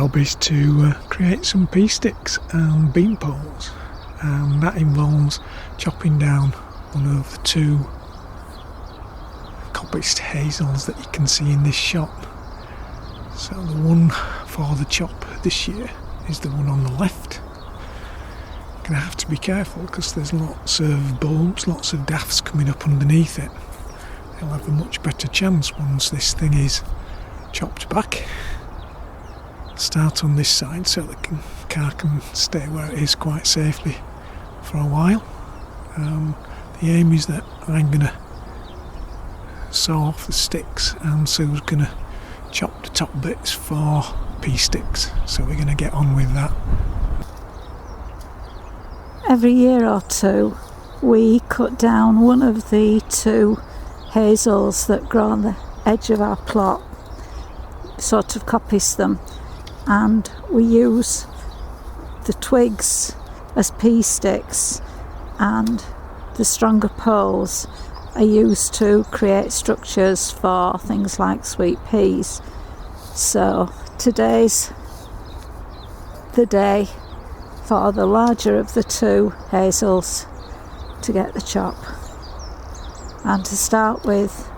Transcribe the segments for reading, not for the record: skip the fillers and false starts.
job is to create some pea sticks and bean poles, and that involves chopping down one of the two coppiced hazels that you can see in this shot. So the one for the chop this year is the one on the left. Going to have to be careful because there's lots of bulbs, lots of dafts coming up underneath it. They'll have a much better chance once this thing is chopped back. Start on this side so the car can stay where it is quite safely for a while. The aim is that I'm going to saw off the sticks and Sue's going to chop the top bits for pea sticks, so we're going to get on with that. Every year or two we cut down one of the two hazels that grow on the edge of our plot, sort of coppice them, and we use the twigs as pea sticks, and the stronger poles are used to create structures for things like sweet peas. So today's the day for the larger of the two hazels to get the chop. And to start with,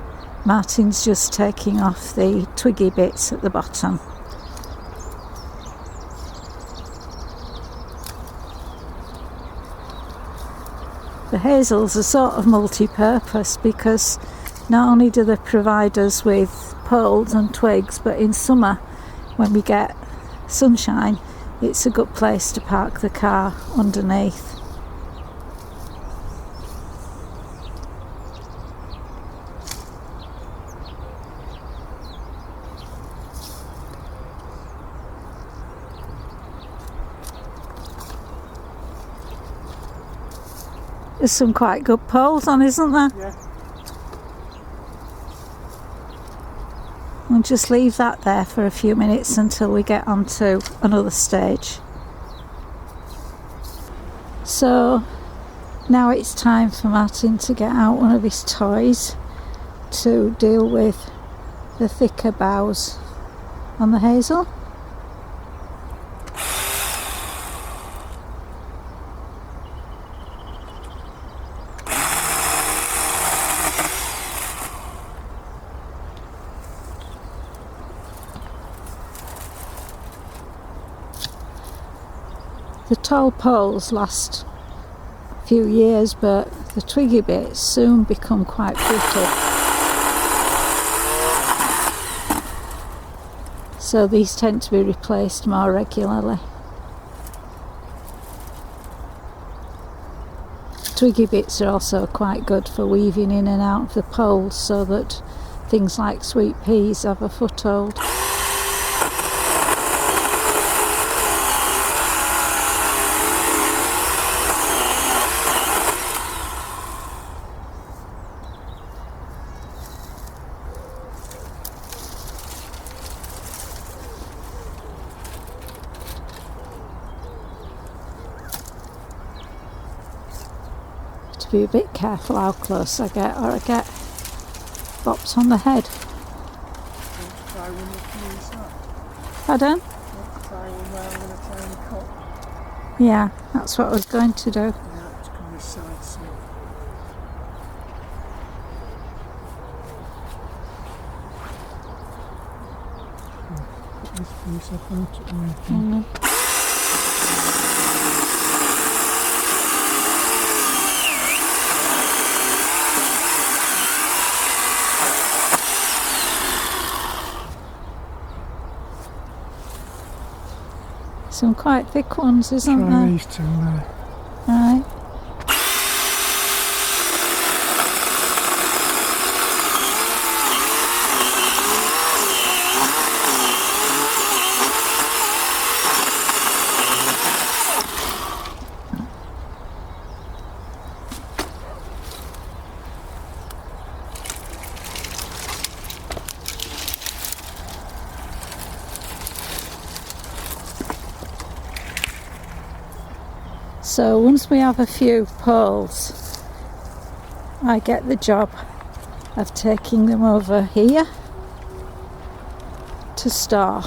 Martin's just taking off the twiggy bits at the bottom. The hazels are sort of multi-purpose because not only do they provide us with poles and twigs, but in summer when we get sunshine it's a good place to park the car underneath. There's some quite good poles on, isn't there? Yeah. We'll just leave that there for a few minutes until we get on to another stage. So now it's time for Martin to get out one of his toys to deal with the thicker boughs on the hazel. The tall poles last a few years, but the twiggy bits soon become quite brittle. So these tend to be replaced more regularly. Twiggy bits are also quite good for weaving in and out of the poles so that things like sweet peas have a foothold. Be a bit careful how close I get, or I get bopped on the head. Try one with me inside. Pardon? Try one where I'm going to try and cut. Yeah, that's what I was going to do. Yeah, it's come this side soon. Put this piece up and took away. Some quite thick ones, isn't Try there? these two there. Right. So once we have a few poles, I get the job of taking them over here to store.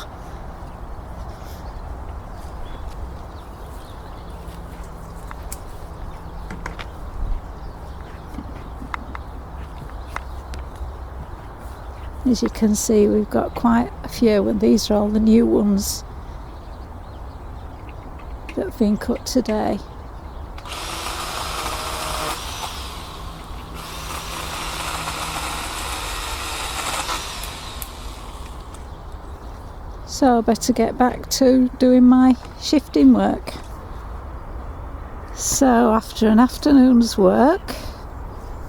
As you can see, we've got quite a few, and these are all the new ones that have been cut today. So I better get back to doing my shifting work. So after an afternoon's work,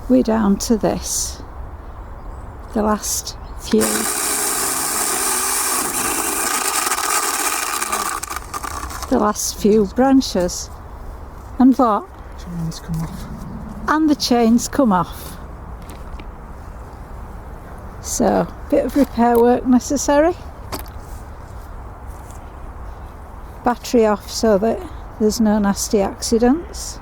we're down to this, the last few. The last few branches. And what? Chains come off. And the chains come off. So, bit of repair work necessary. Battery off so that there's no nasty accidents.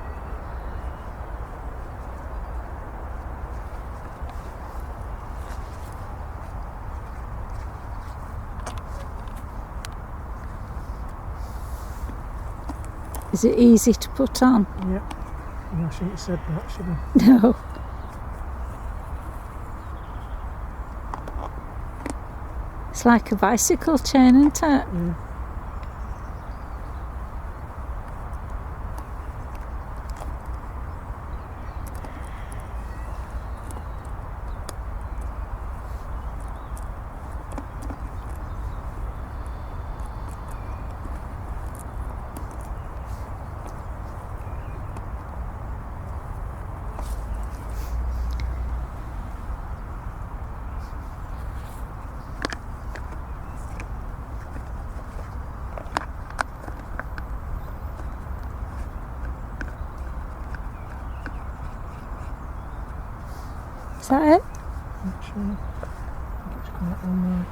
Is it easy to put on? Yeah. I shouldn't have said that, should I? No. It's like a bicycle chain, isn't it? Yeah. Is that it? Not sure. I think it's quite on there.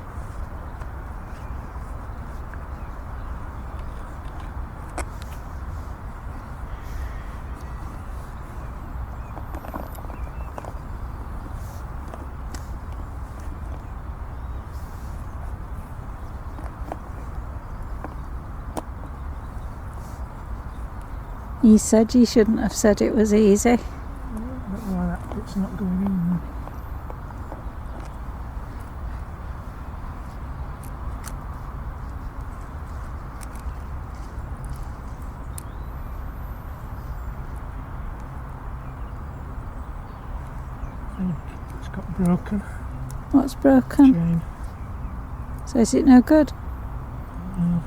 You said you shouldn't have said it was easy. I don't know why that bit's not going in there. I think it's got broken. What's broken? Chain. So is it no good? Yeah.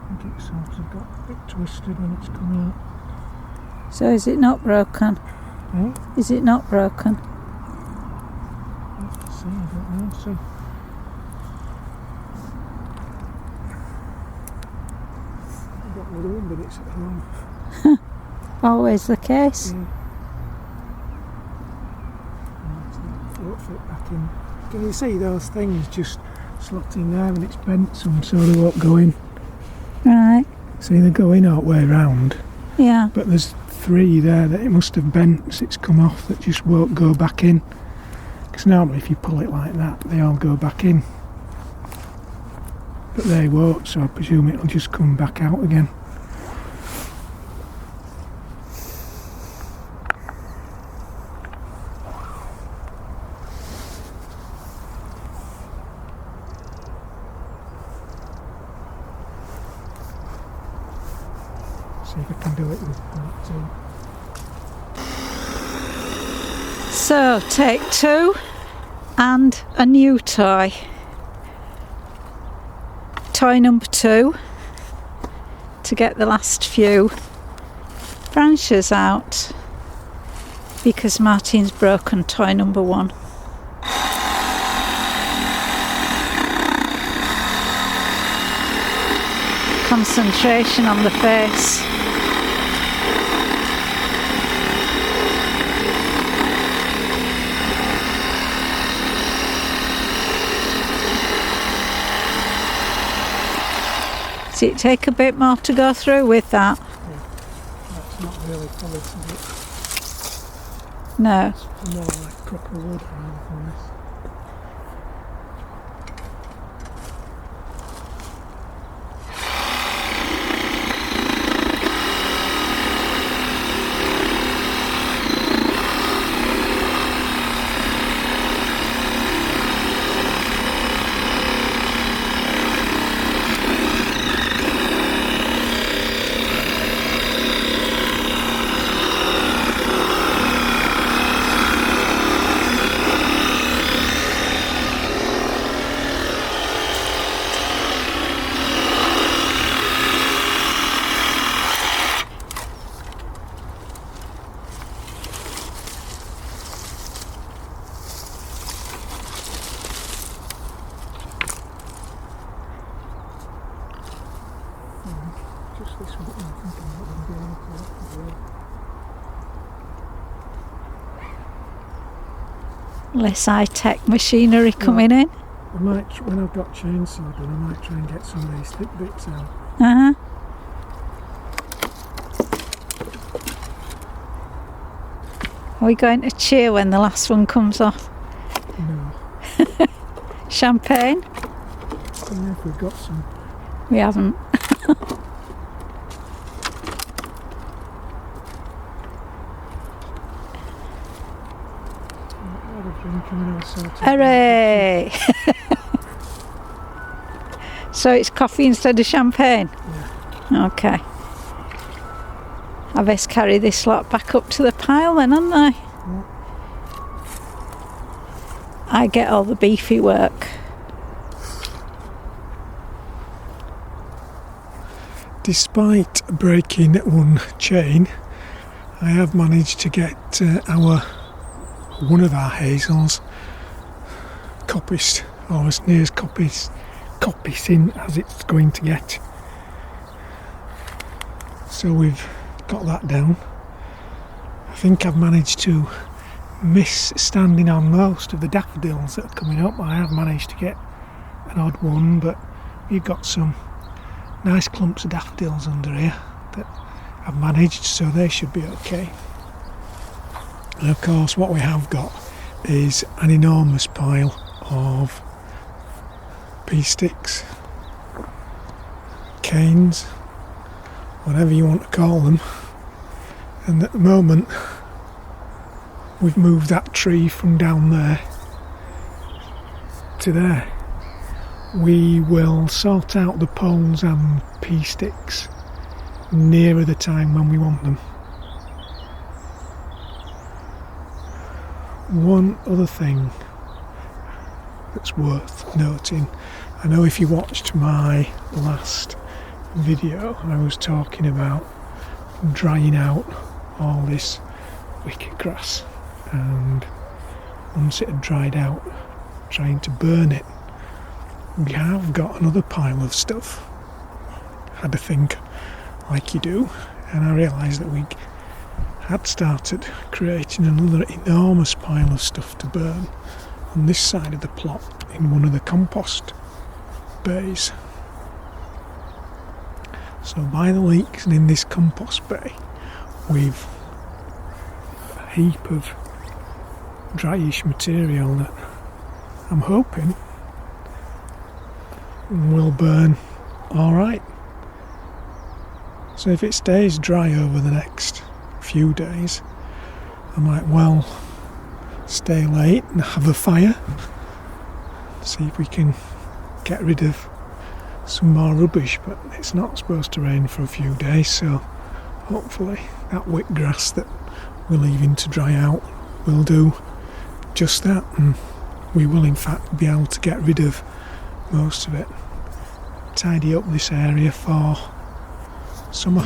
I think it sort of got a bit twisted when it's come out. So is it not broken? Eh? Is it not broken? I have to see, I don't know. See. I've got another one, but it's at home. Always the case. Yeah. It won't fit back in. Can you see those things just slot in there and it's bent some so they won't go in? Right. See, they go in all the way round, Yeah. but there's 3 there that it must have bent as it's come off that just won't go back in. Because normally if you pull it like that, they all go back in. But they won't, so I presume it'll just come back out again. See if I can do it with part 2. So, take 2 and a new toy. Toy number 2 to get the last few branches out because Martin's broken toy number 1. Concentration on the face. Does it take a bit more to go through with that? That's not really polished, is it? No. It's more like proper wood rather than this. this week. I think I'm not going to be able to as well. Less high-tech machinery coming in. I might, when I've got chainsaw done, I might try and get some of these thick bits out. Uh-huh. Are we going to cheer when the last one comes off? No. Champagne? I don't know if we've got some. We haven't. Hooray! So it's coffee instead of champagne? Yeah. Okay. I best carry this lot back up to the pile then, hadn't I? Yeah. I get all the beefy work. Despite breaking one chain, I have managed to get one of our Hazels coppiced, or as near as coppicing as it's going to get. So we've got that down. I think I've managed to miss standing on most of the daffodils that are coming up. I have managed to get an odd one, but we've got some nice clumps of daffodils under here that I've managed, so they should be okay. And of course what we have got is an enormous pile of pea sticks, canes, whatever you want to call them. And at the moment we've moved that tree from down there to there. We will sort out the poles and pea sticks nearer the time when we want them. One other thing that's worth noting, I know if you watched my last video, I was talking about drying out all this wicket grass, and once it had dried out, trying to burn it. We have got another pile of stuff. Had to think like you do, and I realised that we had started creating another enormous pile of stuff to burn on this side of the plot in one of the compost bays. So by the leaks and in this compost bay, we've a heap of dryish material that I'm hoping will burn alright. So if it stays dry over the next few days, I might well stay late and have a fire, see if we can get rid of some more rubbish, but it's not supposed to rain for a few days, so hopefully that wick grass that we're leaving to dry out will do just that, and we will in fact be able to get rid of most of it, tidy up this area for summer.